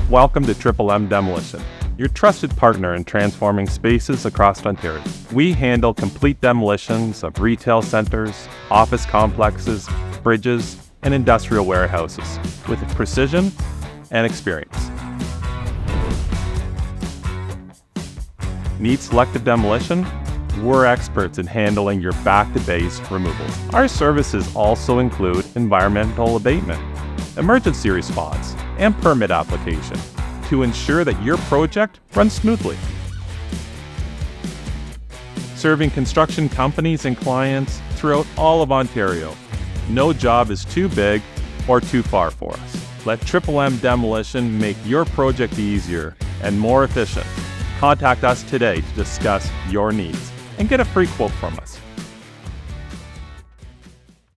Welcome to Triple M Demolition, your trusted partner in transforming spaces across Ontario. We handle complete demolitions of retail centers, office complexes, bridges, and industrial warehouses with precision and experience. Need selective demolition? We're experts in handling your back-to-base removals. Our services also include environmental abatement, emergency response, and permit application to ensure that your project runs smoothly. Serving construction companies and clients throughout all of Ontario. No job is too big or too far for us. Let Triple M Demolition make your project easier and more efficient. Contact us today to discuss your needs and get a free quote from us.